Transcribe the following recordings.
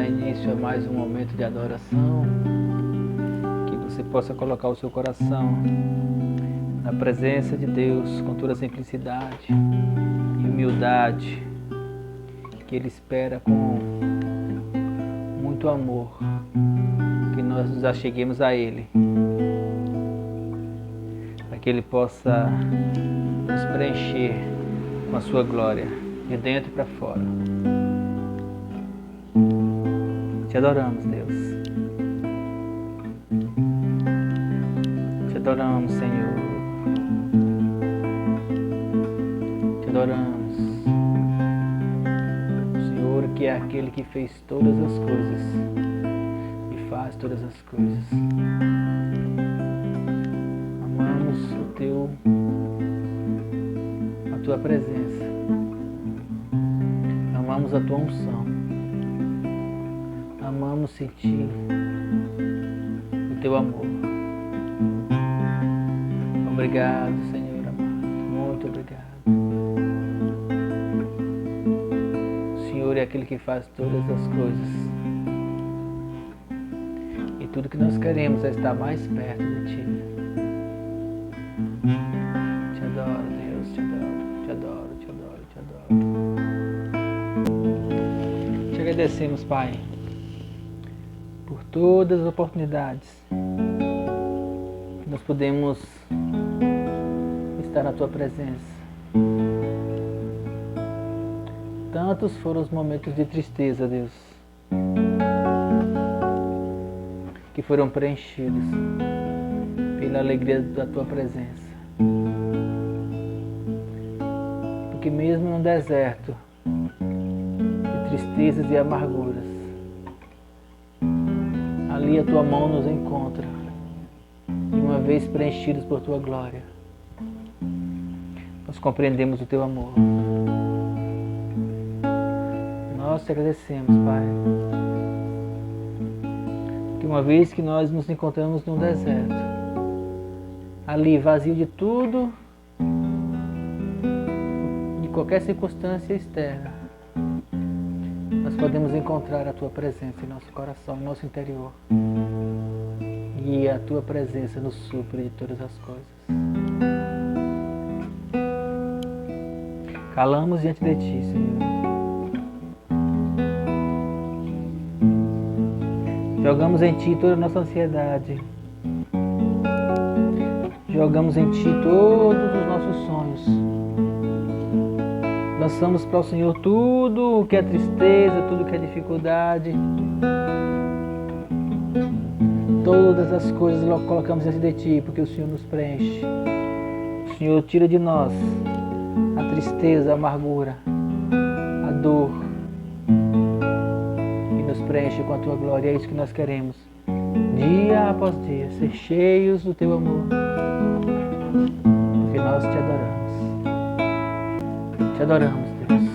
início a mais um momento de adoração, que você possa colocar o seu coração na presença de Deus com toda simplicidade e humildade, que Ele espera com muito amor que nós nos acheguemos a Ele, para que Ele possa nos preencher com a sua glória, de dentro para fora. Te adoramos, Deus. Te adoramos, Senhor. Te adoramos. O Senhor que é aquele que fez todas as coisas e faz todas as coisas. Amamos a tua presença. Amamos a tua unção. Amamos sentir o teu amor. Obrigado, Senhor amado. Muito obrigado. O Senhor é aquele que faz todas as coisas. E tudo que nós queremos é estar mais perto de Ti. Te adoro, Deus, te adoro, te adoro, te adoro, te adoro. Te agradecemos, Pai, por todas as oportunidades que nós podemos estar na Tua presença. Tantos foram os momentos de tristeza, Deus, que foram preenchidos pela alegria da Tua presença. Porque mesmo no deserto de tristezas e amarguras, ali a Tua mão nos encontra, e uma vez preenchidos por Tua glória, nós compreendemos o Teu amor. Nós te agradecemos, Pai, que uma vez que nós nos encontramos num deserto, ali vazio de tudo, de qualquer circunstância externa, nós podemos encontrar a Tua presença em nosso coração, em nosso interior. E a Tua presença nos supre de todas as coisas. Calamos diante de Ti, Senhor. Jogamos em Ti toda a nossa ansiedade. Jogamos em Ti todos os nossos sonhos. Lançamos para o Senhor tudo o que é tristeza, tudo o que é dificuldade. Todas as coisas colocamos diante de Ti, porque o Senhor nos preenche. O Senhor tira de nós a tristeza, a amargura, a dor, e nos preenche com a Tua glória. É isso que nós queremos, dia após dia, ser cheios do Teu amor, porque nós Te adoramos. Te adoramos, Deus.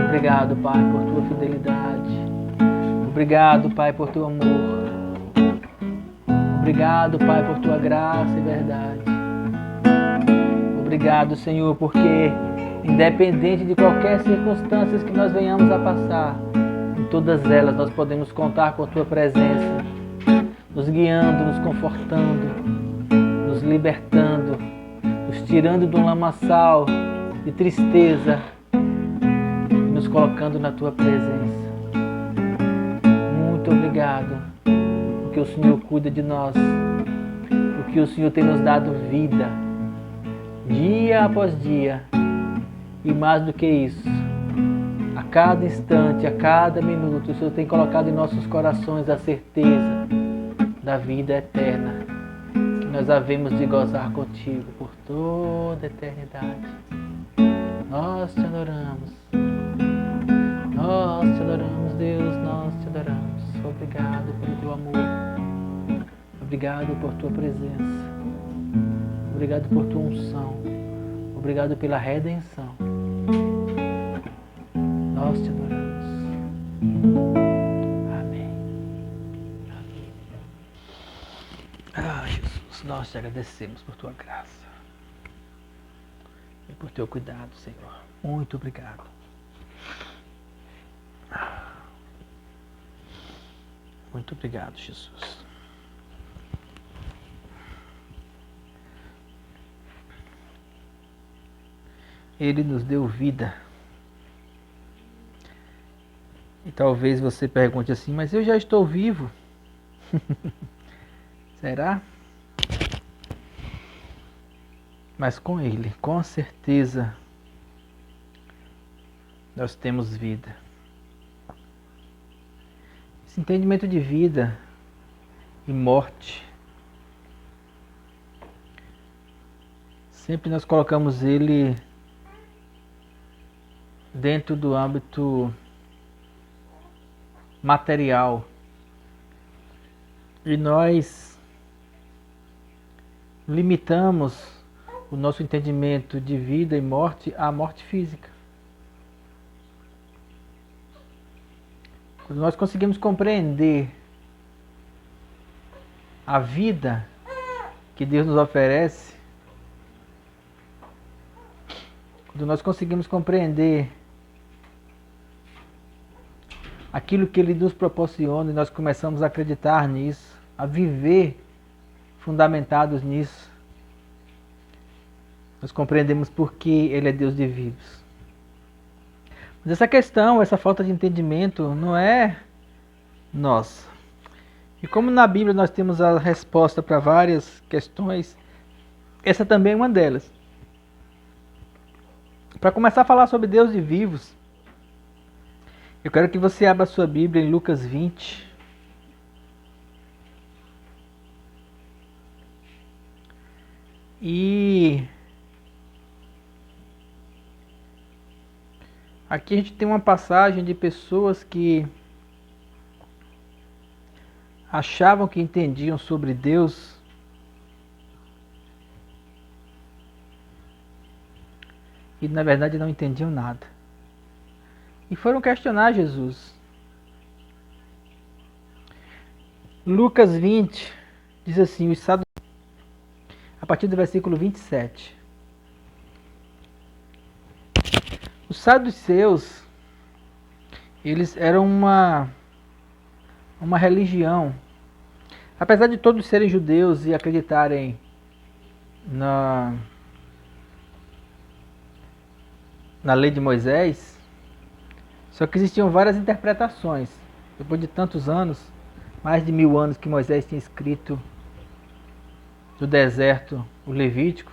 Obrigado, Pai, por Tua fidelidade. Obrigado, Pai, por Teu amor. Obrigado, Pai, por Tua graça e verdade. Obrigado, Senhor, porque independente de qualquer circunstância que nós venhamos a passar, em todas elas nós podemos contar com a Tua presença, nos guiando, nos confortando, nos libertando, nos tirando de um lamaçal de tristeza e nos colocando na Tua presença. Muito obrigado, porque o Senhor cuida de nós, porque o Senhor tem nos dado vida, dia após dia, e mais do que isso, a cada instante, a cada minuto, o Senhor tem colocado em nossos corações a certeza da vida eterna, que nós havemos de gozar contigo por toda a eternidade. Nós Te adoramos. Nós Te adoramos, Deus, nós Te adoramos. Obrigado pelo Teu amor. Obrigado por Tua presença. Obrigado por Tua unção. Obrigado pela redenção. Nós Te adoramos. Amém. Amém. Ah, Jesus, nós Te agradecemos por Tua graça e por Teu cuidado, Senhor. Muito obrigado. Muito obrigado, Jesus. Ele nos deu vida. E talvez você pergunte assim, mas eu já estou vivo. Será? Mas com Ele, com certeza, nós temos vida. Esse entendimento de vida e morte, sempre nós colocamos ele dentro do âmbito material. E nós limitamos o nosso entendimento de vida e morte à morte física. Quando nós conseguimos compreender a vida que Deus nos oferece, quando nós conseguimos compreender aquilo que Ele nos proporciona e nós começamos a acreditar nisso, a viver fundamentados nisso, nós compreendemos por que Ele é Deus de vivos. Mas essa questão, essa falta de entendimento não é nossa. E como na Bíblia nós temos a resposta para várias questões, essa também é uma delas. Para começar a falar sobre Deus de vivos, eu quero que você abra a sua Bíblia em Lucas 20. E aqui a gente tem uma passagem de pessoas que achavam que entendiam sobre Deus e na verdade não entendiam nada. E foram questionar Jesus. Lucas 20 diz assim, a partir do versículo 27. Os saduceus, eles eram uma religião. Apesar de todos serem judeus e acreditarem na lei de Moisés, só que existiam várias interpretações. Depois de tantos anos, mais de 1000 anos que Moisés tinha escrito do deserto o Levítico,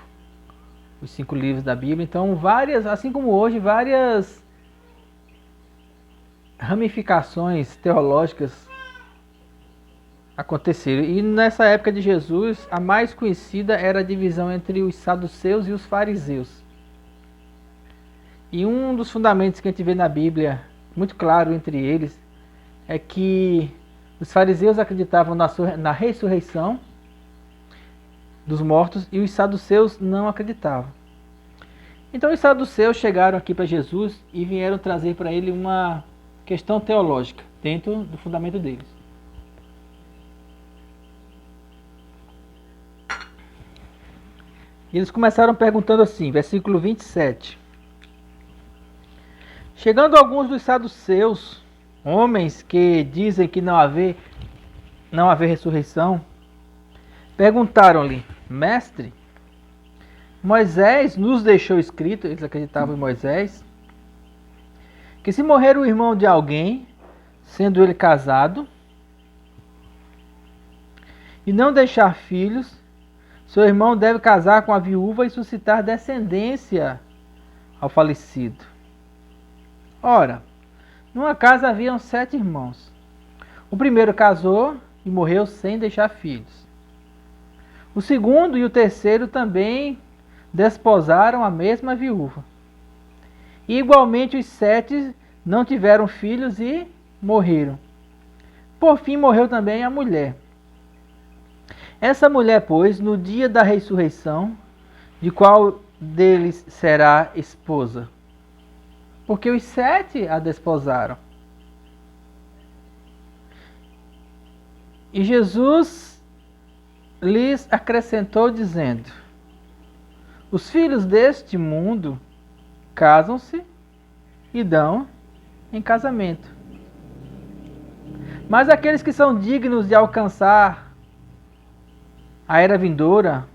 os 5 livros da Bíblia, então várias, assim como hoje, várias ramificações teológicas aconteceram. E nessa época de Jesus, a mais conhecida era a divisão entre os saduceus e os fariseus. E um dos fundamentos que a gente vê na Bíblia, muito claro entre eles, é que os fariseus acreditavam na ressurreição dos mortos e os saduceus não acreditavam. Então os saduceus chegaram aqui para Jesus e vieram trazer para ele uma questão teológica dentro do fundamento deles. E eles começaram perguntando assim, versículo 27. Chegando alguns dos saduceus, homens que dizem que não haver ressurreição, perguntaram-lhe, mestre, Moisés nos deixou escrito, eles acreditavam em Moisés, que se morrer o irmão de alguém, sendo ele casado, e não deixar filhos, seu irmão deve casar com a viúva e suscitar descendência ao falecido. Ora, numa casa haviam 7 irmãos. O primeiro casou e morreu sem deixar filhos. O segundo e o terceiro também desposaram a mesma viúva. E igualmente os 7 não tiveram filhos e morreram. Por fim morreu também a mulher. Essa mulher, pois, no dia da ressurreição, de qual deles será esposa? Porque os 7 a desposaram. E Jesus lhes acrescentou dizendo, os filhos deste mundo casam-se e dão em casamento. Mas aqueles que são dignos de alcançar a era vindoura,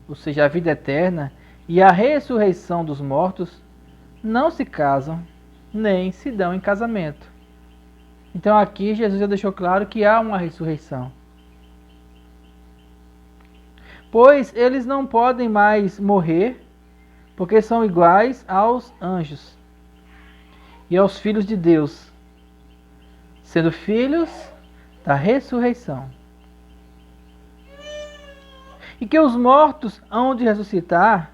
ou seja, a vida eterna, e a ressurreição dos mortos, não se casam, nem se dão em casamento. Então aqui Jesus já deixou claro que há uma ressurreição. Pois eles não podem mais morrer, porque são iguais aos anjos e aos filhos de Deus, sendo filhos da ressurreição. E que os mortos hão de ressuscitar,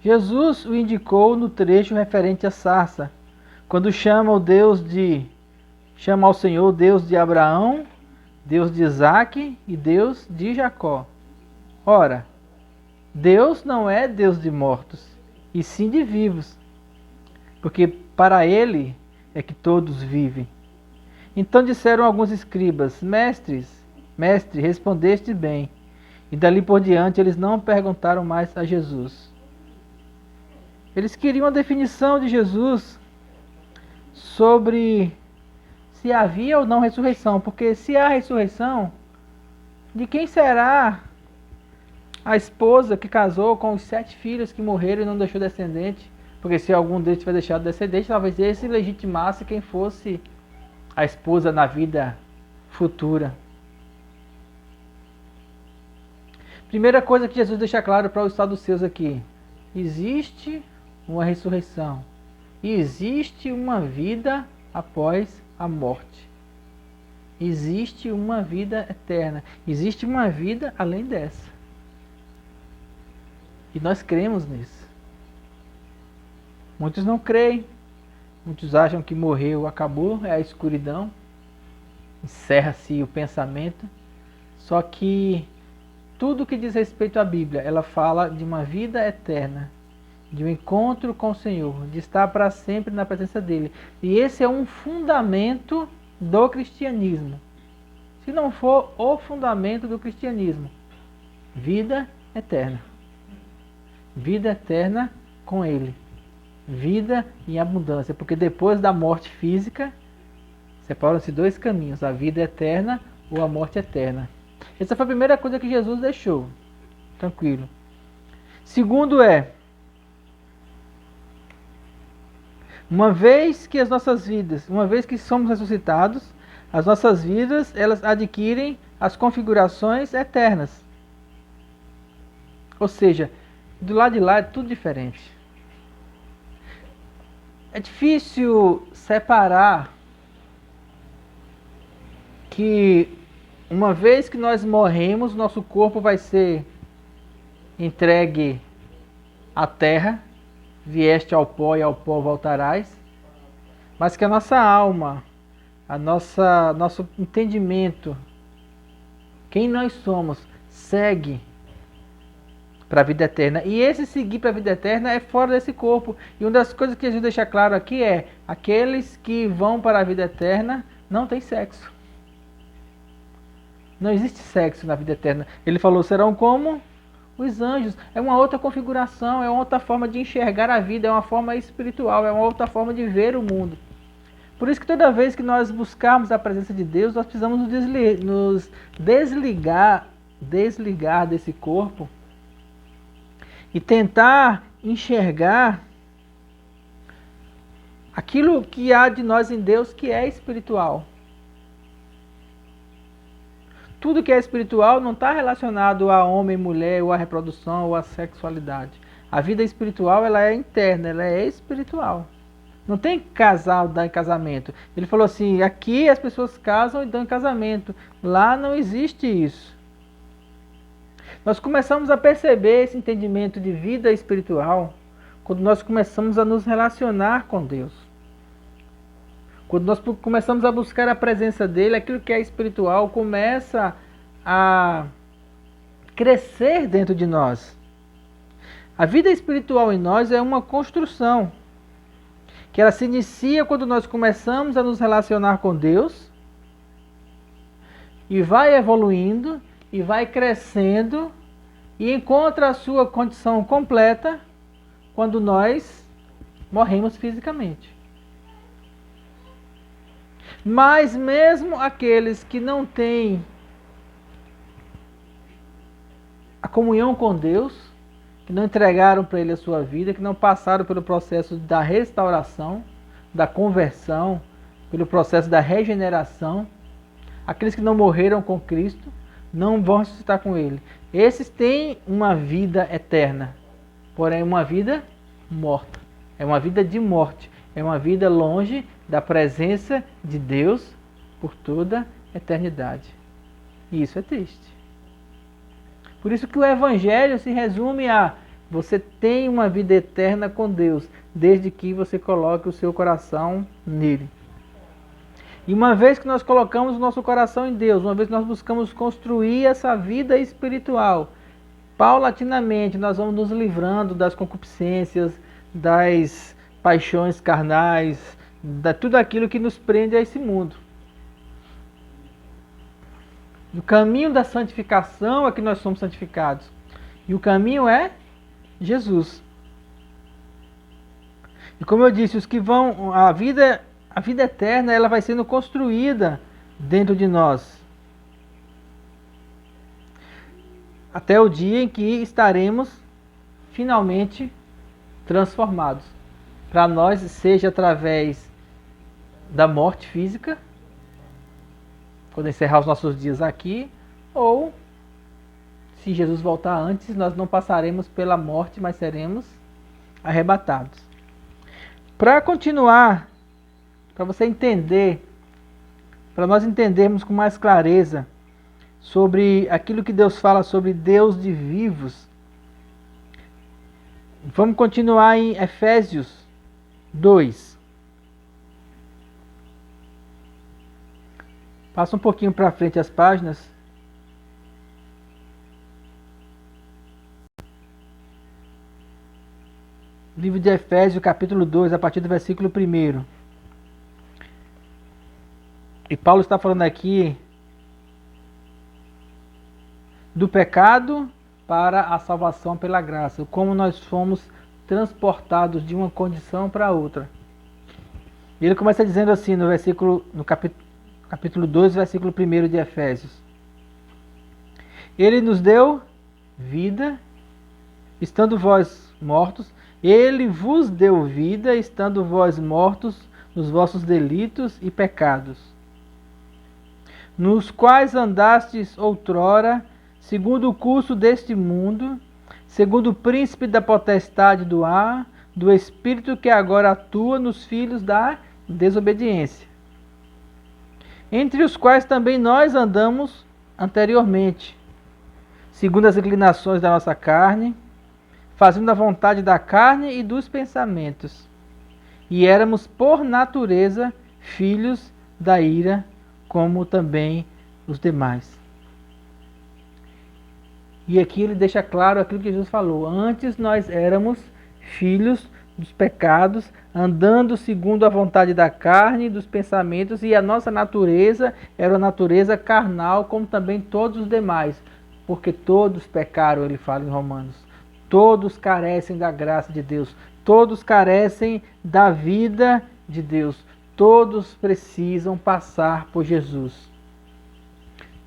Jesus o indicou no trecho referente à sarça, quando chama ao Senhor Deus de Abraão, Deus de Isaque e Deus de Jacó. Ora, Deus não é Deus de mortos, e sim de vivos, porque para Ele é que todos vivem. Então disseram alguns escribas: Mestre, respondeste bem. E dali por diante eles não perguntaram mais a Jesus. Eles queriam a definição de Jesus sobre se havia ou não ressurreição, porque se há ressurreição, de quem será a esposa que casou com os 7 filhos que morreram e não deixou descendente? Porque se algum deles tiver deixado descendente, talvez esse legitimasse quem fosse a esposa na vida futura. Primeira coisa que Jesus deixa claro para os saduceus aqui: existe uma ressurreição e existe uma vida após a morte. Existe uma vida eterna, existe uma vida além dessa. E nós cremos nisso. Muitos não creem, muitos acham que morreu, acabou, é a escuridão, encerra-se o pensamento. Só que tudo que diz respeito à Bíblia, ela fala de uma vida eterna, de um encontro com o Senhor, de estar para sempre na presença dEle. E esse é um fundamento do cristianismo. Se não for o fundamento do cristianismo, vida eterna. Vida eterna com Ele. Vida em abundância. Porque depois da morte física, separam-se 2 caminhos: a vida eterna ou a morte eterna. Essa foi a primeira coisa que Jesus deixou. Tranquilo. Segundo uma vez que as nossas vidas, uma vez que somos ressuscitados, as nossas vidas, elas adquirem as configurações eternas. Ou seja, do lado de lá é tudo diferente. É difícil separar que uma vez que nós morremos, nosso corpo vai ser entregue à terra, vieste ao pó e ao pó voltarás, mas que a nossa alma, nosso entendimento, quem nós somos, segue para a vida eterna. E esse seguir para a vida eterna é fora desse corpo. E uma das coisas que Jesus deixa claro aqui é: aqueles que vão para a vida eterna não têm sexo. Não existe sexo na vida eterna. Ele falou: serão como os anjos. É uma outra configuração, é uma outra forma de enxergar a vida, é uma forma espiritual, é uma outra forma de ver o mundo. Por isso que toda vez que nós buscarmos a presença de Deus, nós precisamos nos desligar desse corpo e tentar enxergar aquilo que há de nós em Deus, que é espiritual. Tudo que é espiritual não está relacionado a homem, mulher, ou a reprodução, ou a sexualidade. A vida espiritual, ela é interna, ela é espiritual. Não tem casal dar em casamento. Ele falou assim: aqui as pessoas casam e dão em casamento. Lá não existe isso. Nós começamos a perceber esse entendimento de vida espiritual quando nós começamos a nos relacionar com Deus. Quando nós começamos a buscar a presença dEle, aquilo que é espiritual começa a crescer dentro de nós. A vida espiritual em nós é uma construção, que ela se inicia quando nós começamos a nos relacionar com Deus, e vai evoluindo, e vai crescendo, e encontra a sua condição completa quando nós morremos fisicamente. Mas mesmo aqueles que não têm a comunhão com Deus, que não entregaram para Ele a sua vida, que não passaram pelo processo da restauração, da conversão, pelo processo da regeneração, aqueles que não morreram com Cristo, não vão ressuscitar com Ele. Esses têm uma vida eterna, porém uma vida morta. É uma vida de morte. É uma vida longe da presença de Deus por toda a eternidade. E isso é triste. Por isso que o Evangelho se resume a: você tem uma vida eterna com Deus, desde que você coloque o seu coração nele. E uma vez que nós colocamos o nosso coração em Deus, uma vez que nós buscamos construir essa vida espiritual, paulatinamente nós vamos nos livrando das concupiscências, das paixões carnais, de tudo aquilo que nos prende a esse mundo. O caminho da santificação é que nós somos santificados. E o caminho é Jesus. E como eu disse, os que vão, a vida eterna, ela vai sendo construída dentro de nós. Até o dia em que estaremos finalmente transformados. Para nós, seja através da morte física, quando encerrar os nossos dias aqui, ou se Jesus voltar antes, nós não passaremos pela morte, mas seremos arrebatados. Para continuar, para você entender, para nós entendermos com mais clareza sobre aquilo que Deus fala sobre Deus de vivos, vamos continuar em Efésios 2. Passa um pouquinho para frente as páginas. Livro de Efésios, capítulo 2, a partir do versículo 1. E Paulo está falando aqui do pecado para a salvação pela graça, como nós fomos transportados de uma condição para outra. E ele começa dizendo assim no capítulo 2, versículo 1 de Efésios: Ele nos deu vida, estando vós mortos. Ele vos deu vida, estando vós mortos nos vossos delitos e pecados, nos quais andastes outrora, segundo o curso deste mundo, segundo o príncipe da potestade do ar, do espírito que agora atua nos filhos da desobediência, entre os quais também nós andamos anteriormente, segundo as inclinações da nossa carne, fazendo a vontade da carne e dos pensamentos. E éramos, por natureza, filhos da ira, como também os demais. E aqui ele deixa claro aquilo que Jesus falou: antes nós éramos filhos dos pecados, andando segundo a vontade da carne e dos pensamentos, e a nossa natureza era a natureza carnal, como também todos os demais, porque todos pecaram, ele fala em Romanos. Todos carecem da graça de Deus, todos carecem da vida de Deus, todos precisam passar por Jesus.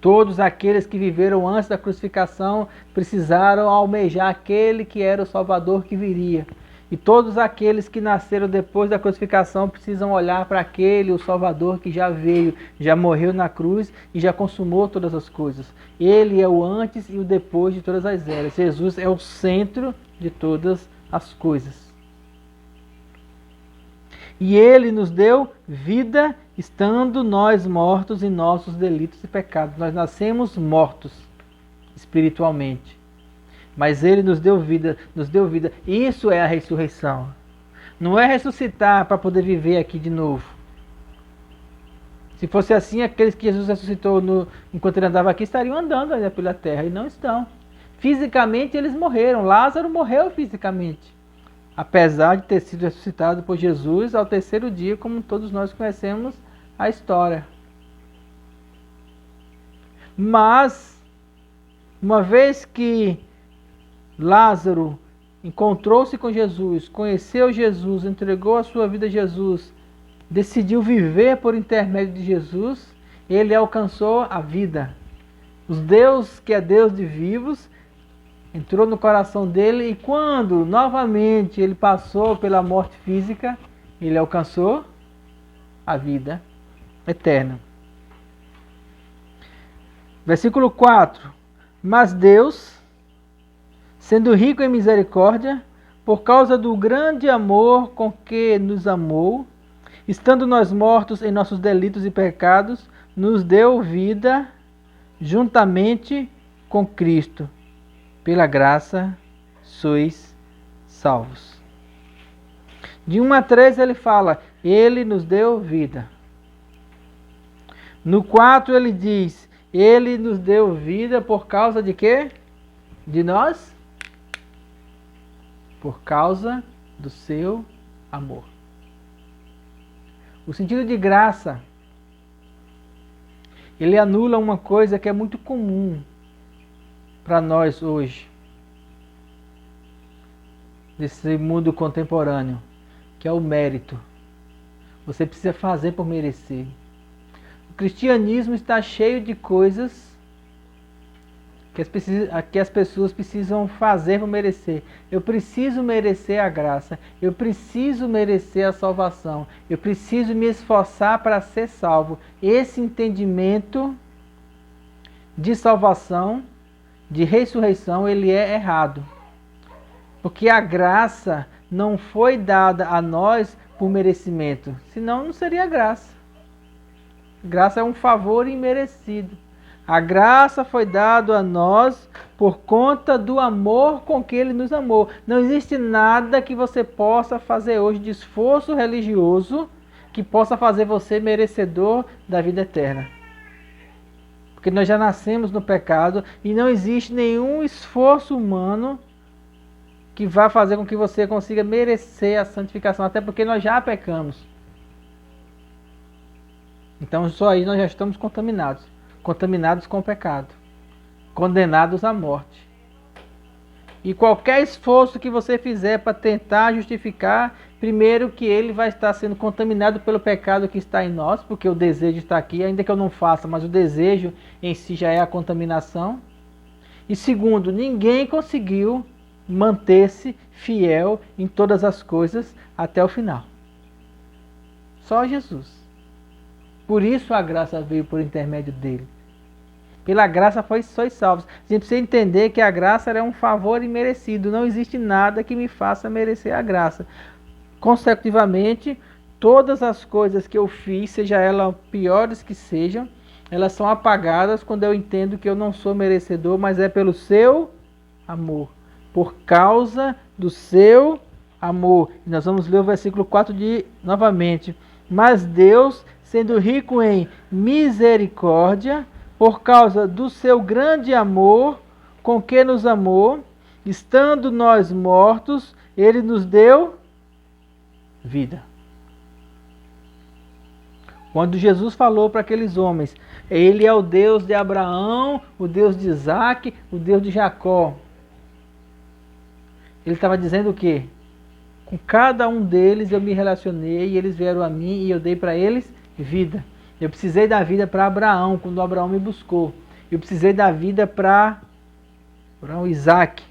Todos aqueles que viveram antes da crucificação precisaram almejar aquele que era o Salvador que viria. E todos aqueles que nasceram depois da crucificação precisam olhar para aquele, o Salvador que já veio, já morreu na cruz e já consumou todas as coisas. Ele é o antes e o depois de todas as eras. Jesus é o centro de todas as coisas. E Ele nos deu vida, estando nós mortos em nossos delitos e pecados. Nós nascemos mortos espiritualmente. Mas Ele nos deu vida, nos deu vida. Isso é a ressurreição. Não é ressuscitar para poder viver aqui de novo. Se fosse assim, aqueles que Jesus ressuscitou enquanto ele andava aqui estariam andando ainda pela terra, e não estão. Fisicamente eles morreram. Lázaro morreu fisicamente, apesar de ter sido ressuscitado por Jesus ao terceiro dia, como todos nós conhecemos a história. Mas, uma vez que Lázaro encontrou-se com Jesus, conheceu Jesus, entregou a sua vida a Jesus decidiu viver por intermédio de Jesus, ele alcançou a vida. Os Deus, que é Deus de vivos, entrou no coração dele, e quando novamente ele passou pela morte física, ele alcançou a vida eterna. Versículo 4. Mas Deus, sendo rico em misericórdia, por causa do grande amor com que nos amou, estando nós mortos em nossos delitos e pecados, nos deu vida juntamente com Cristo. Pela graça sois salvos. De 1 a 3 ele fala, ele nos deu vida. No 4 ele diz, ele nos deu vida por causa de quê? De nós? Por causa do seu amor. O sentido de graça, ele anula uma coisa que é muito comum para nós hoje, nesse mundo contemporâneo, que é o mérito. Você precisa fazer por merecer. O cristianismo está cheio de coisas que as pessoas precisam fazer por merecer. Eu preciso merecer a graça, eu preciso merecer a salvação, eu preciso me esforçar para ser salvo. Esse entendimento de salvação, de ressurreição, ele é errado. Porque a graça não foi dada a nós por merecimento, senão não seria graça. Graça é um favor imerecido. A graça foi dada a nós por conta do amor com que Ele nos amou. Não existe nada que você possa fazer hoje de esforço religioso que possa fazer você merecedor da vida eterna. Porque nós já nascemos no pecado e não existe nenhum esforço humano que vá fazer com que você consiga merecer a santificação, até porque nós já pecamos. Então só aí nós já estamos contaminados com o pecado, condenados à morte. E qualquer esforço que você fizer para tentar justificar, primeiro que ele vai estar sendo contaminado pelo pecado que está em nós, porque o desejo está aqui, ainda que eu não faça, mas o desejo em si já é a contaminação. E segundo, ninguém conseguiu manter-se fiel em todas as coisas até o final. Só Jesus. Por isso a graça veio por intermédio dele. Pela graça sois salvos. A gente precisa entender que a graça é um favor imerecido. Não existe nada que me faça merecer a graça. Consecutivamente, todas as coisas que eu fiz, seja elas piores que sejam, elas são apagadas quando eu entendo que eu não sou merecedor, mas é pelo seu amor. Por causa do seu amor. E nós vamos ler o versículo 4 novamente. Mas Deus, sendo rico em misericórdia, por causa do seu grande amor com que nos amou, estando nós mortos, ele nos deu vida. Quando Jesus falou para aqueles homens, ele é o Deus de Abraão, o Deus de Isaac, o Deus de Jacó. Ele estava dizendo o quê? Com cada um deles eu me relacionei, e eles vieram a mim e eu dei para eles vida. Eu precisei da vida para Abraão, quando Abraão me buscou. Eu precisei da vida para Isaac,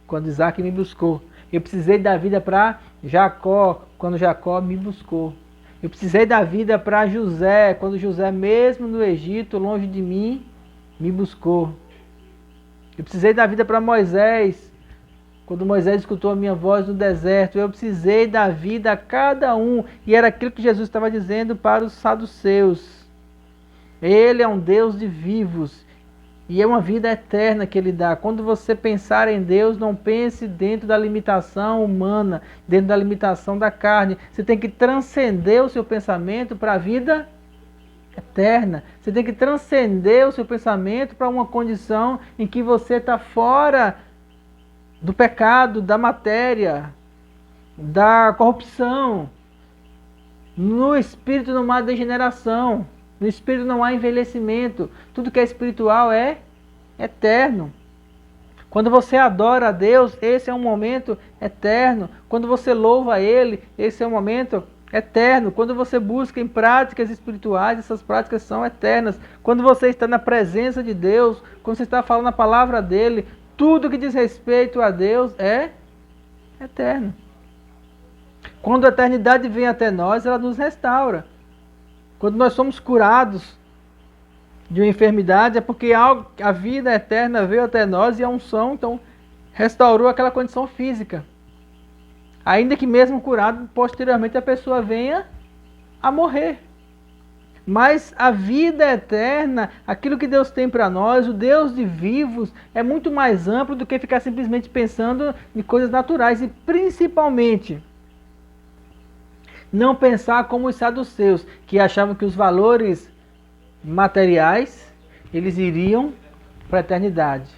quando Isaac me buscou. Eu precisei da vida para Jacó, quando Jacó me buscou. Eu precisei da vida para José, quando José, mesmo no Egito, longe de mim, me buscou. Eu precisei da vida para Moisés, quando Moisés escutou a minha voz no deserto. Eu precisei da vida a cada um. E era aquilo que Jesus estava dizendo para os saduceus. Ele é um Deus de vivos. E é uma vida eterna que Ele dá. Quando você pensar em Deus, não pense dentro da limitação humana, dentro da limitação da carne. Você tem que transcender o seu pensamento para a vida eterna. Você tem que transcender o seu pensamento para uma condição em que você está fora do pecado, da matéria, da corrupção. No espírito não há degeneração, no espírito não há envelhecimento. Tudo que é espiritual é eterno. Quando você adora a Deus, esse é um momento eterno. Quando você louva a Ele, esse é um momento Eterno. Quando você busca em práticas espirituais, essas práticas são eternas. Quando você está na presença de Deus, quando você está falando a palavra dele, tudo que diz respeito a Deus é eterno. Quando a eternidade vem até nós, ela nos restaura. Quando nós somos curados de uma enfermidade, é porque a vida eterna veio até nós e a unção, então, restaurou aquela condição física. Ainda que mesmo curado, posteriormente a pessoa venha a morrer. Mas a vida eterna, aquilo que Deus tem para nós, o Deus de vivos, é muito mais amplo do que ficar simplesmente pensando em coisas naturais. E principalmente, não pensar como os saduceus, que achavam que os valores materiais, eles iriam para a eternidade.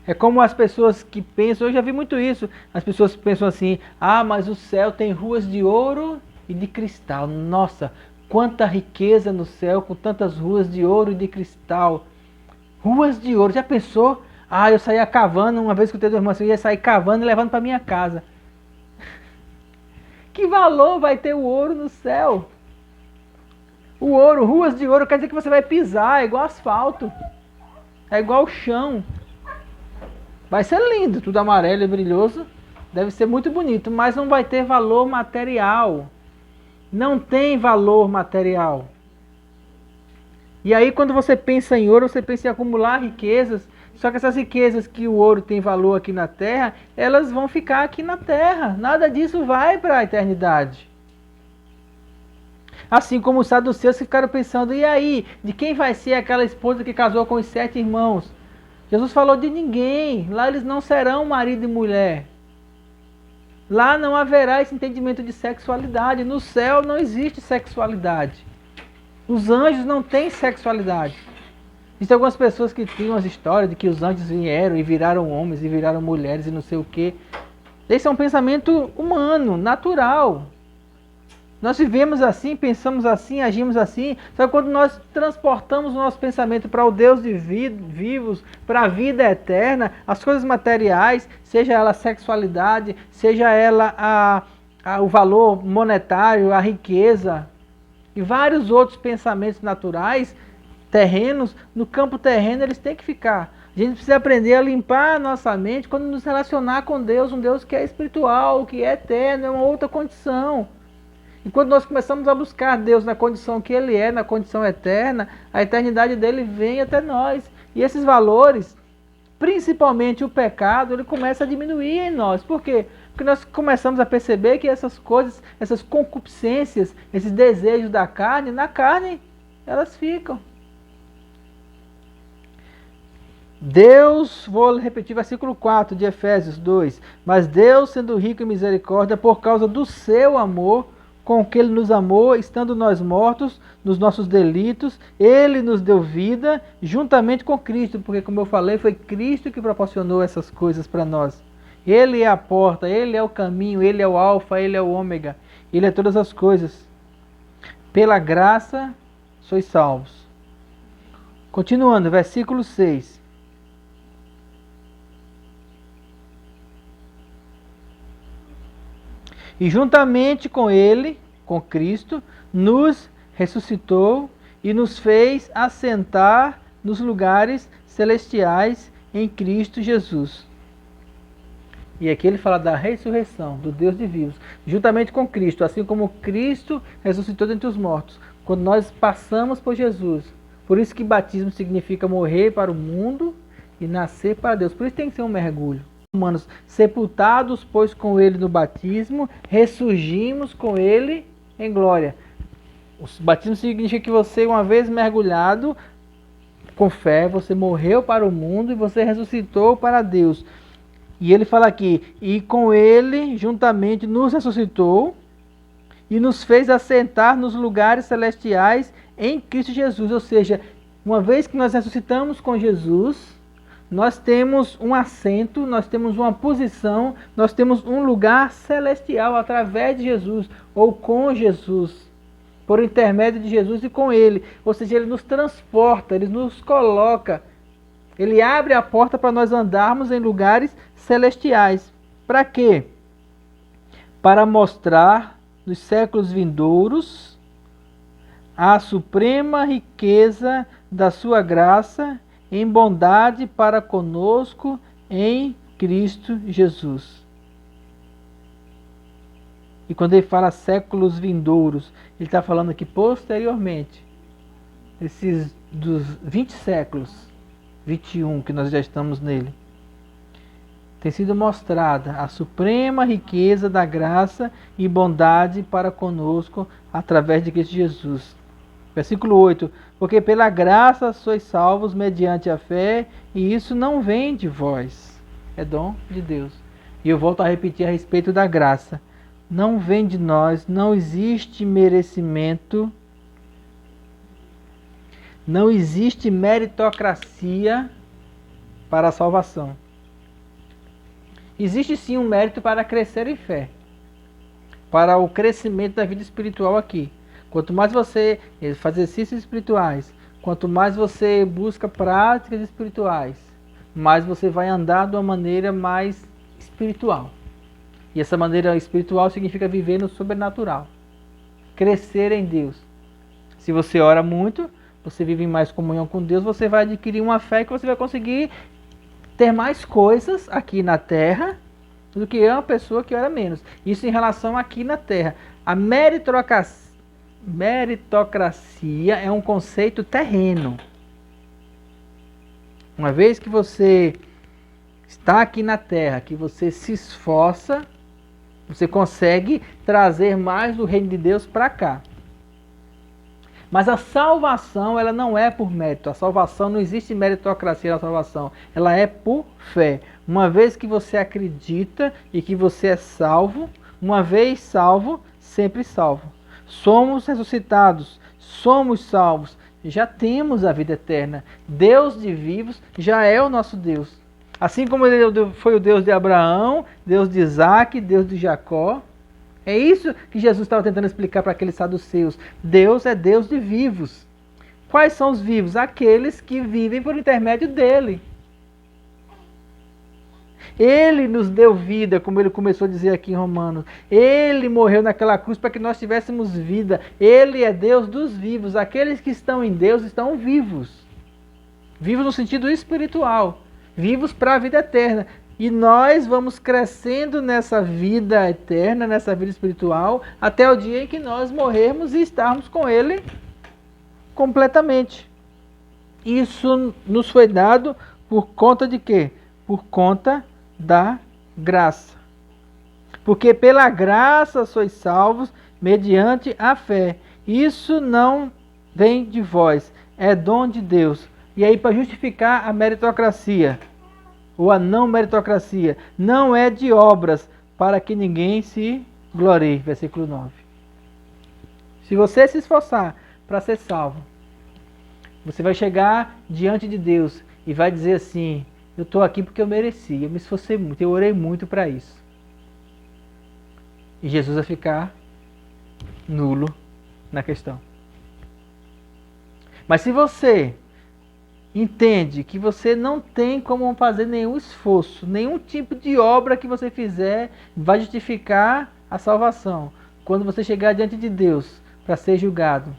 É como as pessoas que pensam, eu já vi muito isso, as pessoas pensam assim, mas o céu tem ruas de ouro e de cristal. Nossa, quanta riqueza no céu, com tantas ruas de ouro e de cristal. Ruas de ouro, já pensou? Eu saía cavando, uma vez que eu tenho irmãos, eu ia sair cavando e levando para minha casa. Que valor vai ter o ouro no céu? O ouro, ruas de ouro, quer dizer que você vai pisar, é igual asfalto. É igual chão. Vai ser lindo, tudo amarelo e brilhoso. Deve ser muito bonito, mas não vai ter valor material. Não tem valor material. E aí quando você pensa em ouro, você pensa em acumular riquezas. Só que essas riquezas que o ouro tem valor aqui na terra, elas vão ficar aqui na terra. Nada disso vai para a eternidade. Assim como os saduceus ficaram pensando, e aí, de quem vai ser aquela esposa que casou com os 7 irmãos? Jesus falou de ninguém. Lá eles não serão marido e mulher. Lá não haverá esse entendimento de sexualidade. No céu não existe sexualidade. Os anjos não têm sexualidade. Existem algumas pessoas que tinham as histórias de que os anjos vieram e viraram homens e viraram mulheres e não sei o quê. Esse é um pensamento humano, natural. Nós vivemos assim, pensamos assim, agimos assim. Só que quando nós transportamos o nosso pensamento para o Deus de vivos, para a vida eterna, as coisas materiais, seja ela a sexualidade, seja ela o valor monetário, a riqueza, e vários outros pensamentos naturais, terrenos, no campo terreno eles têm que ficar. A gente precisa aprender a limpar a nossa mente quando nos relacionar com Deus, um Deus que é espiritual, que é eterno, é uma outra condição. E quando nós começamos a buscar Deus na condição que Ele é, na condição eterna, a eternidade dele vem até nós. E esses valores, principalmente o pecado, ele começa a diminuir em nós. Por quê? Porque nós começamos a perceber que essas coisas, essas concupiscências, esses desejos da carne, na carne, elas ficam. Deus, vou repetir versículo 4 de Efésios 2. Mas Deus, sendo rico em misericórdia, por causa do seu amor, com que Ele nos amou, estando nós mortos nos nossos delitos, Ele nos deu vida juntamente com Cristo, porque como eu falei, foi Cristo que proporcionou essas coisas para nós. Ele é a porta, Ele é o caminho, Ele é o alfa, Ele é o ômega, Ele é todas as coisas. Pela graça sois salvos. Continuando, versículo 6. E juntamente com Ele, com Cristo, nos ressuscitou e nos fez assentar nos lugares celestiais em Cristo Jesus. E aqui ele fala da ressurreição, do Deus de vivos, juntamente com Cristo, assim como Cristo ressuscitou dentre os mortos. Quando nós passamos por Jesus, por isso que batismo significa morrer para o mundo e nascer para Deus. Por isso tem que ser um mergulho. Humanos, sepultados, pois, com Ele no batismo, ressurgimos com Ele em glória. O batismo significa que você, uma vez mergulhado, com fé, você morreu para o mundo e você ressuscitou para Deus. E ele fala aqui, e com Ele, juntamente, nos ressuscitou e nos fez assentar nos lugares celestiais em Cristo Jesus. Ou seja, uma vez que nós ressuscitamos com Jesus, nós temos um assento, nós temos uma posição, nós temos um lugar celestial através de Jesus, ou com Jesus, por intermédio de Jesus e com Ele. Ou seja, Ele nos transporta, Ele nos coloca, Ele abre a porta para nós andarmos em lugares celestiais. Para quê? Para mostrar nos séculos vindouros a suprema riqueza da sua graça em bondade para conosco em Cristo Jesus. E quando ele fala séculos vindouros, ele está falando aqui posteriormente, esses dos 20 séculos, 21 que nós já estamos nele. Tem sido mostrada a suprema riqueza da graça e bondade para conosco através de Cristo Jesus. Versículo 8. Porque pela graça sois salvos mediante a fé, e isso não vem de vós. É dom de Deus. E eu volto a repetir a respeito da graça. Não vem de nós, não existe merecimento, não existe meritocracia para a salvação. Existe sim um mérito para crescer em fé, para o crescimento da vida espiritual aqui. Quanto mais você faz exercícios espirituais, quanto mais você busca práticas espirituais, mais você vai andar de uma maneira mais espiritual. E essa maneira espiritual significa viver no sobrenatural, crescer em Deus. Se você ora muito, você vive em mais comunhão com Deus, você vai adquirir uma fé que você vai conseguir ter mais coisas aqui na terra do que uma pessoa que ora menos. Isso em relação aqui na terra. A meritocracia é um conceito terreno. Uma vez que você está aqui na terra, que você se esforça, você consegue trazer mais do reino de Deus para cá. Mas a salvação, ela não é por mérito. A salvação, não existe meritocracia na salvação. Ela é por fé. Uma vez que você acredita e que você é salvo, uma vez salvo, sempre salvo. Somos ressuscitados, somos salvos, já temos a vida eterna. Deus de vivos já é o nosso Deus. Assim como ele foi o Deus de Abraão, Deus de Isaac, Deus de Jacó. É isso que Jesus estava tentando explicar para aqueles saduceus. Deus é Deus de vivos. Quais são os vivos? Aqueles que vivem por intermédio dele. Ele nos deu vida, como ele começou a dizer aqui em Romanos. Ele morreu naquela cruz para que nós tivéssemos vida. Ele é Deus dos vivos. Aqueles que estão em Deus estão vivos. Vivos no sentido espiritual. Vivos para a vida eterna. E nós vamos crescendo nessa vida eterna, nessa vida espiritual, até o dia em que nós morrermos e estarmos com Ele completamente. Isso nos foi dado por conta de quê? Por conta da graça. Porque pela graça sois salvos mediante a fé. Isso não vem de vós, é dom de Deus. E aí, para justificar a meritocracia, ou a não meritocracia, não é de obras, para que ninguém se glorie. Versículo 9. Se você se esforçar para ser salvo, você vai chegar diante de Deus e vai dizer assim: eu estou aqui porque eu mereci, eu me esforcei muito, eu orei muito para isso. E Jesus vai ficar nulo na questão. Mas se você entende que você não tem como fazer nenhum esforço, nenhum tipo de obra que você fizer vai justificar a salvação. Quando você chegar diante de Deus para ser julgado,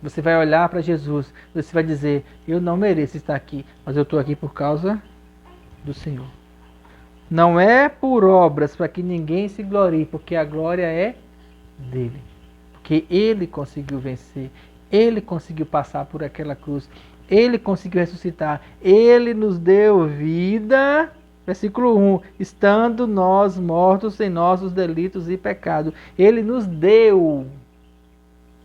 você vai olhar para Jesus, você vai dizer: eu não mereço estar aqui, mas eu estou aqui por causa do Senhor. Não é por obras para que ninguém se glorie, porque a glória é dele. Porque ele conseguiu vencer, ele conseguiu passar por aquela cruz. Ele conseguiu ressuscitar. Ele nos deu vida. Versículo 1. Estando nós mortos em nossos delitos e pecados. Ele nos deu.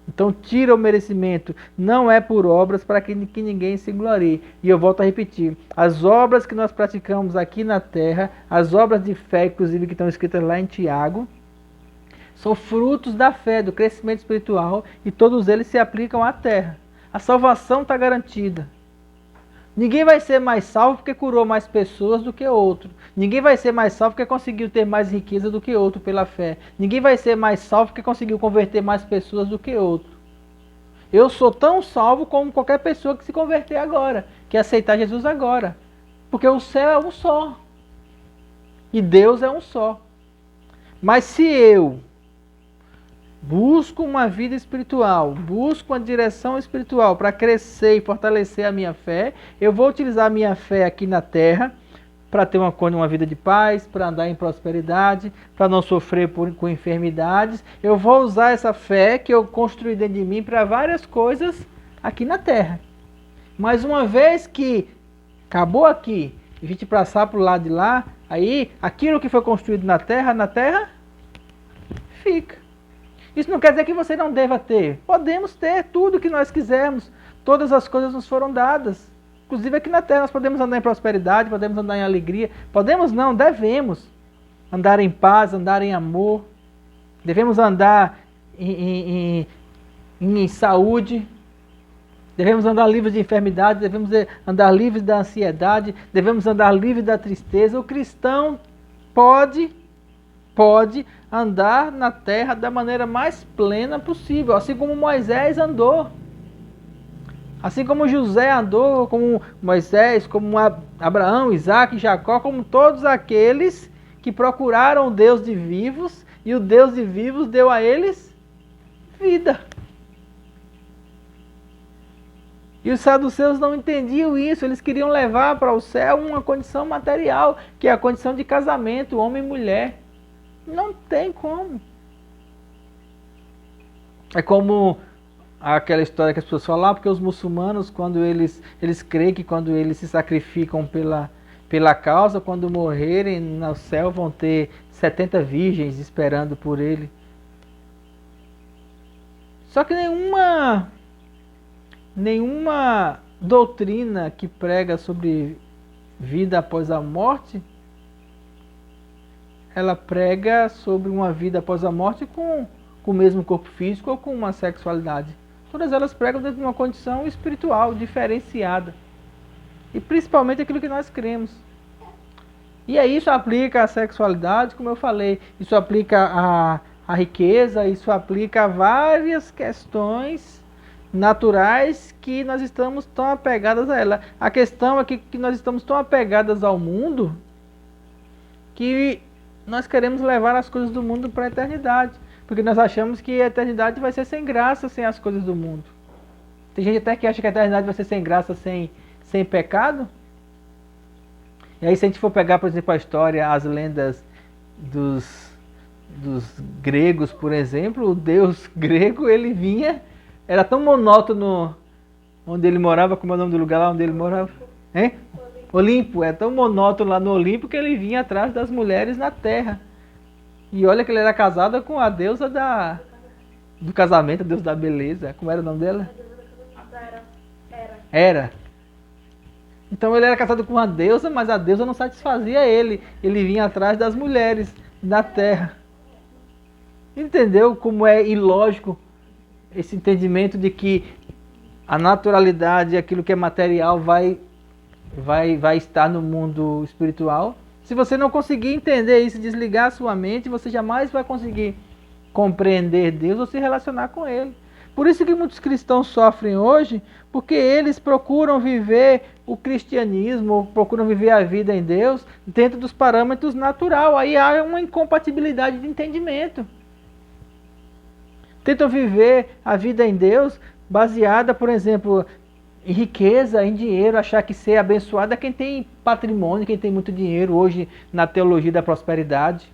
Então tira o merecimento. Não é por obras para que ninguém se glorie. E eu volto a repetir. As obras que nós praticamos aqui na terra, as obras de fé, inclusive que estão escritas lá em Tiago, são frutos da fé, do crescimento espiritual. E todos eles se aplicam à terra. A salvação está garantida. Ninguém vai ser mais salvo porque curou mais pessoas do que outro. Ninguém vai ser mais salvo porque conseguiu ter mais riqueza do que outro pela fé. Ninguém vai ser mais salvo porque conseguiu converter mais pessoas do que outro. Eu sou tão salvo como qualquer pessoa que se converter agora, que aceitar Jesus agora. Porque o céu é um só. E Deus é um só. Mas se eu busco uma vida espiritual, busco uma direção espiritual para crescer e fortalecer a minha fé, eu vou utilizar a minha fé aqui na terra para ter uma vida de paz, para andar em prosperidade, para não sofrer com enfermidades. Eu vou usar essa fé que eu construí dentro de mim para várias coisas aqui na terra. Mas uma vez que acabou aqui, e a gente passar para o lado de lá, aí aquilo que foi construído na terra fica. Isso não quer dizer que você não deva ter. Podemos ter tudo que nós quisermos. Todas as coisas nos foram dadas. Inclusive aqui na terra nós podemos andar em prosperidade, podemos andar em alegria. Podemos não, devemos andar em paz, andar em amor. Devemos andar em saúde. Devemos andar livres de enfermidade, devemos andar livres da ansiedade, devemos andar livres da tristeza. O cristão pode andar na terra da maneira mais plena possível, assim como Moisés andou. Assim como José andou, como Moisés, como Abraão, Isaac, Jacó, como todos aqueles que procuraram o Deus de vivos, e o Deus de vivos deu a eles vida. E os saduceus não entendiam isso, eles queriam levar para o céu uma condição material, que é a condição de casamento, homem e mulher. Não tem como. É como aquela história que as pessoas falam, porque os muçulmanos, quando eles creem que quando eles se sacrificam pela causa, quando morrerem no céu vão ter 70 virgens esperando por ele. Só que nenhuma doutrina que prega sobre vida após a morte, ela prega sobre uma vida após a morte com o mesmo corpo físico ou com uma sexualidade. Todas elas pregam dentro de uma condição espiritual, diferenciada. E principalmente aquilo que nós cremos. E aí isso aplica à sexualidade, como eu falei. Isso aplica à riqueza, isso aplica a várias questões naturais que nós estamos tão apegadas a ela. A questão é que nós estamos tão apegadas ao mundo que nós queremos levar as coisas do mundo para a eternidade. Porque nós achamos que a eternidade vai ser sem graça, sem as coisas do mundo. Tem gente até que acha que a eternidade vai ser sem graça, sem pecado. E aí se a gente for pegar, por exemplo, a história, as lendas dos gregos, por exemplo, o deus grego, ele vinha, era tão monótono onde ele morava, como é o nome do lugar lá onde ele morava? Hein? Olimpo, é tão monótono lá no Olimpo que ele vinha atrás das mulheres na terra. E olha que ele era casado com a deusa do casamento, a deusa da beleza. Como era o nome dela? Era. Então ele era casado com uma deusa, mas a deusa não satisfazia ele. Ele vinha atrás das mulheres da terra. Entendeu como é ilógico esse entendimento de que a naturalidade, aquilo que é material, vai estar no mundo espiritual? Se você não conseguir entender isso, desligar a sua mente, você jamais vai conseguir compreender Deus ou se relacionar com Ele. Por isso que muitos cristãos sofrem hoje, porque eles procuram viver o cristianismo, procuram viver a vida em Deus dentro dos parâmetros naturais. Aí há uma incompatibilidade de entendimento. Tentam viver a vida em Deus baseada, por exemplo, em riqueza, em dinheiro, achar que ser abençoado é quem tem patrimônio, quem tem muito dinheiro hoje na teologia da prosperidade.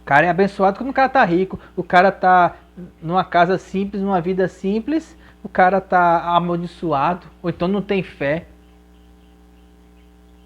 O cara é abençoado quando o cara está rico, o cara está numa casa simples, numa vida simples, o cara está amaldiçoado, ou então não tem fé.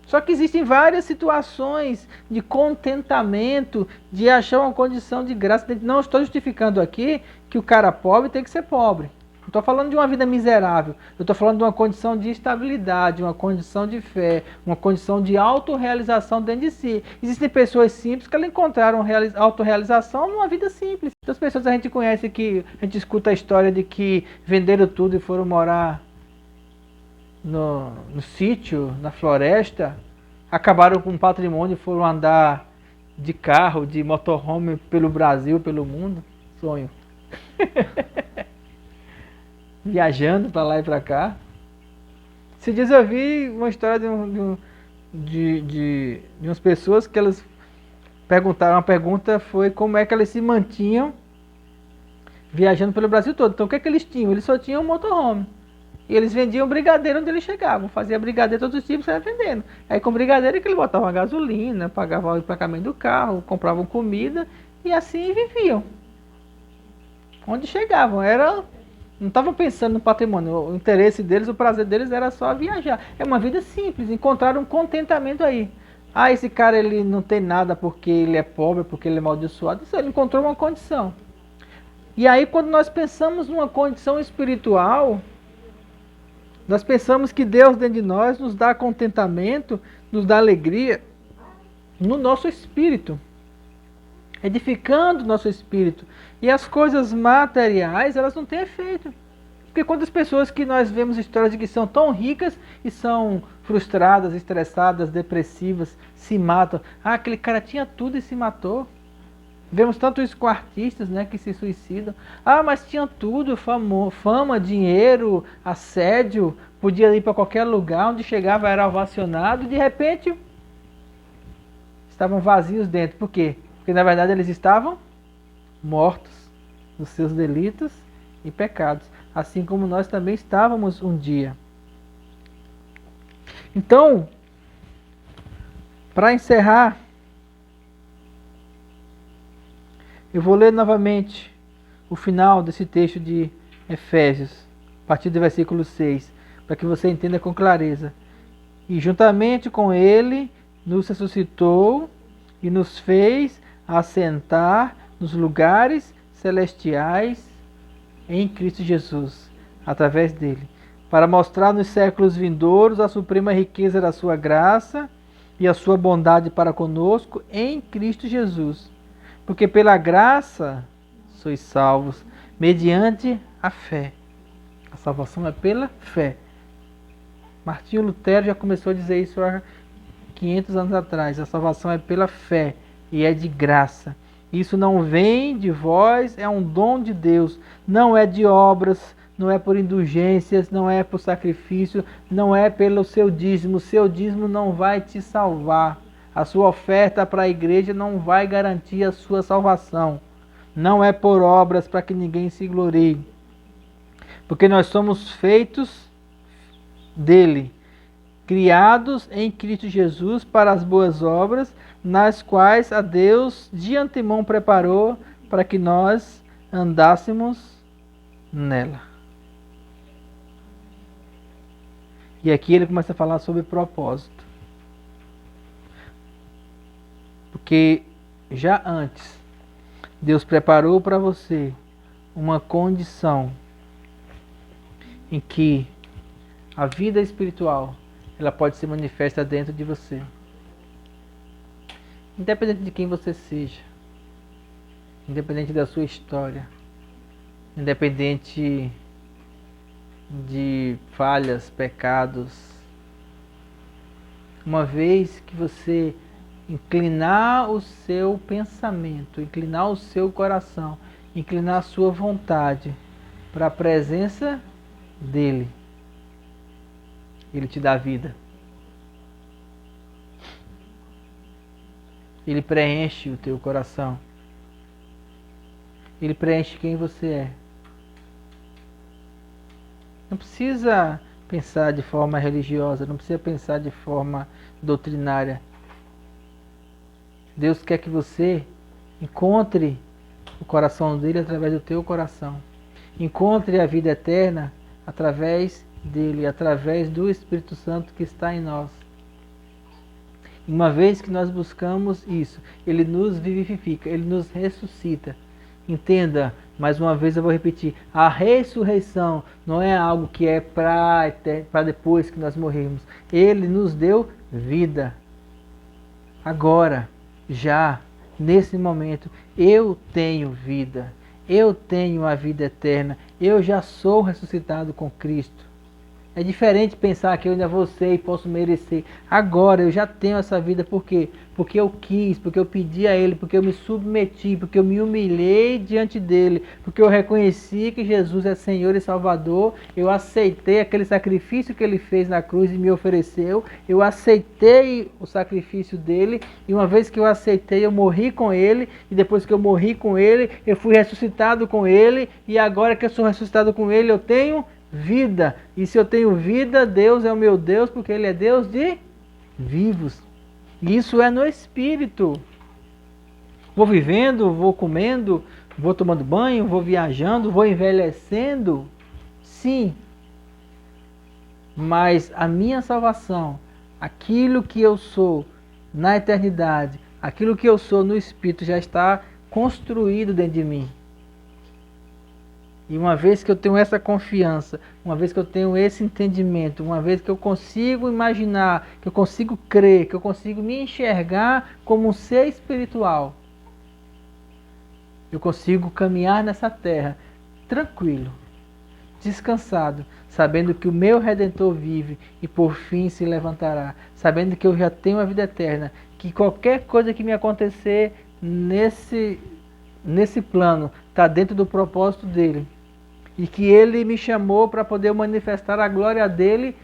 Só que existem várias situações de contentamento, de achar uma condição de graça. Não estou justificando aqui que o cara pobre tem que ser pobre. Não estou falando de uma vida miserável. Eu estou falando de uma condição de estabilidade, uma condição de fé, uma condição de autorrealização dentro de si. Existem pessoas simples que elas encontraram autorrealização numa vida simples. Muitas pessoas a gente conhece que a gente escuta a história de que venderam tudo e foram morar no sítio, na floresta, acabaram com o patrimônio e foram andar de carro, de motorhome pelo Brasil, pelo mundo. Sonho. Viajando para lá e para cá. Esses dias eu vi uma história de umas pessoas que elas perguntaram, a pergunta foi como é que elas se mantinham viajando pelo Brasil todo. Então o que é que eles tinham? Eles só tinham um motorhome. E eles vendiam brigadeiro onde eles chegavam. Fazia brigadeiro todos os tipos e saia vendendo. Aí com brigadeiro é que eles botavam a gasolina, pagavam o emplacamento do carro, compravam comida e assim viviam. Onde chegavam, não estavam pensando no patrimônio. O interesse deles, o prazer deles era só viajar. É uma vida simples, encontraram um contentamento aí. Ah, esse cara ele não tem nada porque ele é pobre, porque ele é amaldiçoado. Isso, ele encontrou uma condição. E aí quando nós pensamos numa condição espiritual, nós pensamos que Deus dentro de nós nos dá contentamento, nos dá alegria no nosso espírito, edificando o nosso espírito. E as coisas materiais, elas não têm efeito. Porque quantas pessoas que nós vemos histórias de que são tão ricas e são frustradas, estressadas, depressivas, se matam. Ah, aquele cara tinha tudo e se matou. Vemos tanto isso com artistas, né, que se suicidam. Ah, mas tinha tudo, fama, dinheiro, assédio, podia ir para qualquer lugar, onde chegava era ovacionado, e de repente estavam vazios dentro. Por quê? Porque na verdade eles estavam mortos nos seus delitos e pecados, assim como nós também estávamos um dia. Então, para encerrar, eu vou ler novamente o final desse texto de Efésios, a partir do versículo 6, para que você entenda com clareza. E juntamente com ele nos ressuscitou e nos fez assentar nos lugares celestiais em Cristo Jesus, através dele, para mostrar nos séculos vindouros a suprema riqueza da sua graça e a sua bondade para conosco em Cristo Jesus. Porque pela graça sois salvos, mediante a fé. A salvação é pela fé. Martinho Lutero já começou a dizer isso há 500 anos atrás. A salvação é pela fé e é de graça. Isso não vem de vós, é um dom de Deus. Não é de obras, não é por indulgências, não é por sacrifício, não é pelo seu dízimo. O seu dízimo não vai te salvar. A sua oferta para a igreja não vai garantir a sua salvação. Não é por obras para que ninguém se glorie. Porque nós somos feitos dele, criados em Cristo Jesus para as boas obras, nas quais a Deus de antemão preparou para que nós andássemos nela. E aqui ele começa a falar sobre propósito. Porque já antes, Deus preparou para você uma condição em que a vida espiritual ela pode ser manifesta dentro de você. Independente de quem você seja, independente da sua história, independente de falhas, pecados, uma vez que você inclinar o seu pensamento, inclinar o seu coração, inclinar a sua vontade para a presença dele, ele te dá vida. Ele preenche o teu coração. Ele preenche quem você é. Não precisa pensar de forma religiosa, não precisa pensar de forma doutrinária. Deus quer que você encontre o coração dele através do teu coração. Encontre a vida eterna através dele, através do Espírito Santo que está em nós. Uma vez que nós buscamos isso, ele nos vivifica, ele nos ressuscita. Entenda, mais uma vez eu vou repetir, a ressurreição não é algo que é para depois que nós morrermos. Ele nos deu vida. Agora, já, nesse momento, eu tenho vida. Eu tenho a vida eterna. Eu já sou ressuscitado com Cristo. É diferente pensar que eu ainda vou ser e posso merecer. Agora eu já tenho essa vida, por quê? Porque eu quis, porque eu pedi a Ele, porque eu me submeti, porque eu me humilhei diante dEle, porque eu reconheci que Jesus é Senhor e Salvador, eu aceitei aquele sacrifício que Ele fez na cruz e me ofereceu, eu aceitei o sacrifício dEle, e uma vez que eu aceitei, eu morri com Ele, e depois que eu morri com Ele, eu fui ressuscitado com Ele, e agora que eu sou ressuscitado com Ele, eu tenho vida. E se eu tenho vida, Deus é o meu Deus, porque Ele é Deus de vivos. E isso é no Espírito. Vou vivendo, vou comendo, vou tomando banho, vou viajando, vou envelhecendo. Sim. Mas a minha salvação, aquilo que eu sou na eternidade, aquilo que eu sou no Espírito já está construído dentro de mim. E uma vez que eu tenho essa confiança, uma vez que eu tenho esse entendimento, uma vez que eu consigo imaginar, que eu consigo crer, que eu consigo me enxergar como um ser espiritual, eu consigo caminhar nessa terra tranquilo, descansado, sabendo que o meu Redentor vive e por fim se levantará, sabendo que eu já tenho a vida eterna, que qualquer coisa que me acontecer nesse plano está dentro do propósito dele. E que Ele me chamou para poder manifestar a glória dEle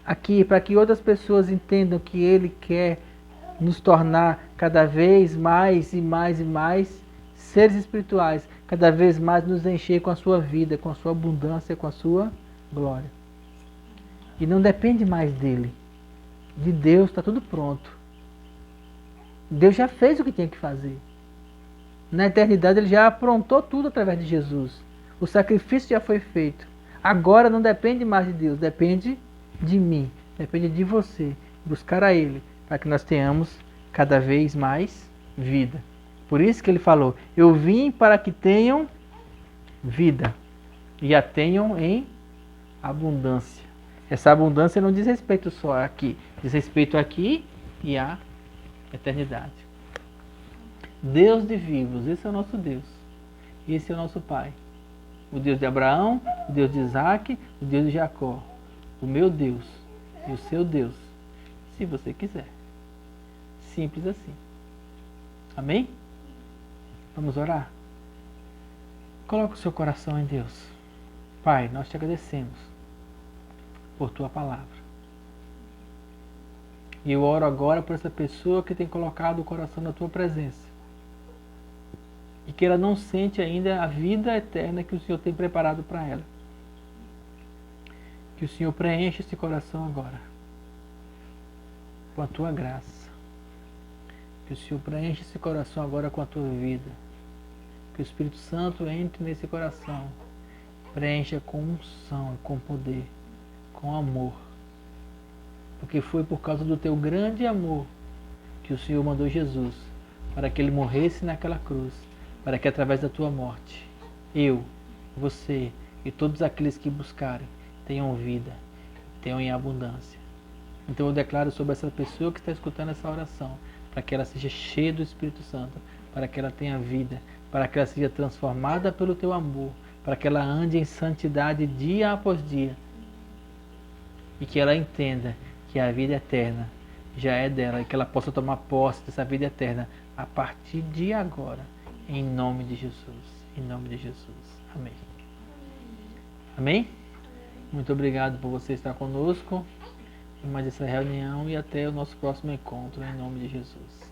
aqui, para que outras pessoas entendam que Ele quer nos tornar cada vez mais e mais e mais seres espirituais, cada vez mais nos encher com a sua vida, com a sua abundância, com a sua glória. E não depende mais dEle. De Deus está tudo pronto. Deus já fez o que tinha que fazer. Na eternidade Ele já aprontou tudo através de Jesus. O sacrifício já foi feito. Agora não depende mais de Deus, depende de mim, depende de você. Buscar a Ele, para que nós tenhamos cada vez mais vida. Por isso que Ele falou, eu vim para que tenham vida e a tenham em abundância. Essa abundância não diz respeito só aqui, diz respeito aqui e à eternidade. Deus de vivos, esse é o nosso Deus, esse é o nosso Pai. O Deus de Abraão, o Deus de Isaac, o Deus de Jacó. O meu Deus e o seu Deus, se você quiser. Simples assim. Amém? Vamos orar? Coloque o seu coração em Deus. Pai, nós te agradecemos por tua palavra. E eu oro agora por essa pessoa que tem colocado o coração na tua presença. E que ela não sente ainda a vida eterna que o Senhor tem preparado para ela. Que o Senhor preencha esse coração agora com a tua graça. Que o Senhor preencha esse coração agora com a tua vida. Que o Espírito Santo entre nesse coração, preencha com unção, com poder, com amor. Porque foi por causa do teu grande amor que o Senhor mandou Jesus para que ele morresse naquela cruz, para que através da tua morte, eu, você e todos aqueles que buscarem tenham vida, tenham em abundância. Então eu declaro sobre essa pessoa que está escutando essa oração, para que ela seja cheia do Espírito Santo, para que ela tenha vida, para que ela seja transformada pelo teu amor, para que ela ande em santidade dia após dia, e que ela entenda que a vida eterna já é dela, e que ela possa tomar posse dessa vida eterna a partir de agora. Em nome de Jesus. Em nome de Jesus. Amém. Amém? Muito obrigado por você estar conosco em mais essa reunião e até o nosso próximo encontro. Em nome de Jesus.